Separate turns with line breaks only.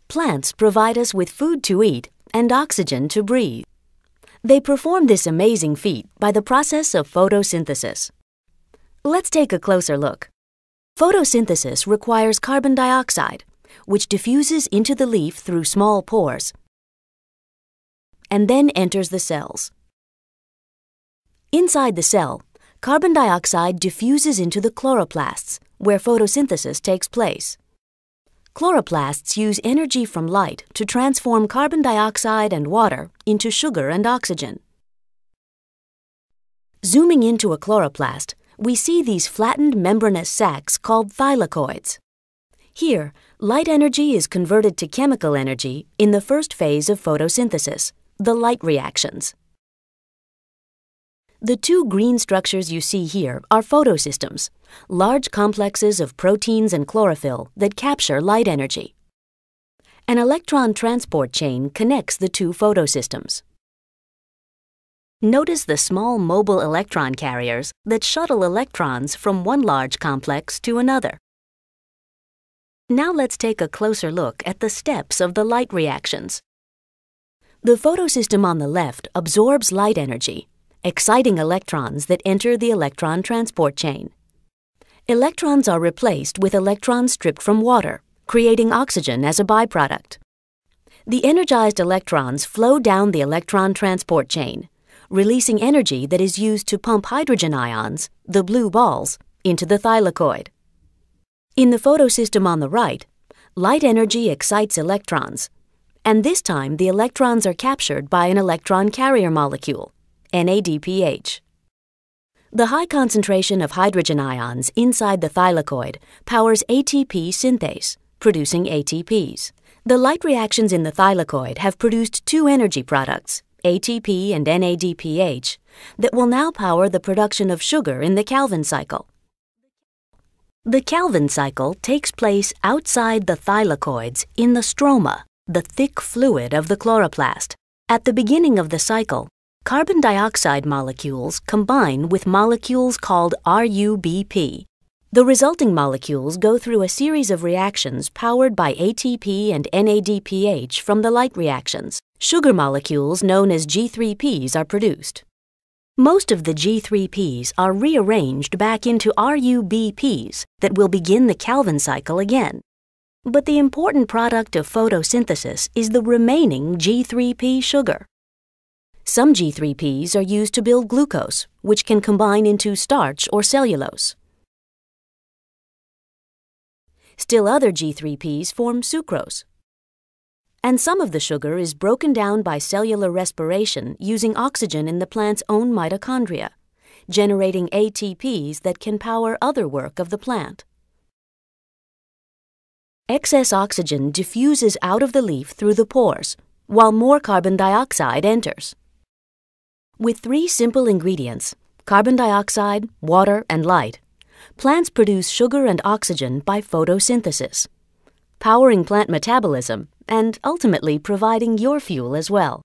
Plants provide us with food to eat and oxygen to breathe. They perform this amazing feat by the process of photosynthesis. Let's take a closer look. Photosynthesis requires carbon dioxide, which diffuses into the leaf through small pores and then enters the cells. Inside the cell, carbon dioxide diffuses into the chloroplasts, where photosynthesis takes place. Chloroplasts use energy from light to transform carbon dioxide and water into sugar and oxygen. Zooming into a chloroplast, we see these flattened membranous sacs called thylakoids. Here, light energy is converted to chemical energy in the first phase of photosynthesis, the light reactions. The two green structures you see here are photosystems, large complexes of proteins and chlorophyll that capture light energy. An electron transport chain connects the two photosystems. Notice the small mobile electron carriers that shuttle electrons from one large complex to another. Now let's take a closer look at the steps of the light reactions. The photosystem on the left absorbs light energy, exciting electrons that enter the electron transport chain. Electrons are replaced with electrons stripped from water, creating oxygen as a byproduct. The energized electrons flow down the electron transport chain, releasing energy that is used to pump hydrogen ions, the blue balls, into the thylakoid. In the photosystem on the right, light energy excites electrons, and this time the electrons are captured by an electron carrier molecule, NADPH. The high concentration of hydrogen ions inside the thylakoid powers ATP synthase, producing ATPs. The light reactions in the thylakoid have produced two energy products, ATP and NADPH, that will now power the production of sugar in the Calvin cycle. The Calvin cycle takes place outside the thylakoids in the stroma, the thick fluid of the chloroplast. At the beginning of the cycle, carbon dioxide molecules combine with molecules called RUBP. The resulting molecules go through a series of reactions powered by ATP and NADPH from the light reactions. Sugar molecules known as G3Ps are produced. Most of the G3Ps are rearranged back into RUBPs that will begin the Calvin cycle again. But the important product of photosynthesis is the remaining G3P sugar. Some G3Ps are used to build glucose, which can combine into starch or cellulose. Still other G3Ps form sucrose. And some of the sugar is broken down by cellular respiration using oxygen in the plant's own mitochondria, generating ATPs that can power other work of the plant. Excess oxygen diffuses out of the leaf through the pores, while more carbon dioxide enters. With three simple ingredients, carbon dioxide, water, and light, plants produce sugar and oxygen by photosynthesis, powering plant metabolism and ultimately providing your fuel as well.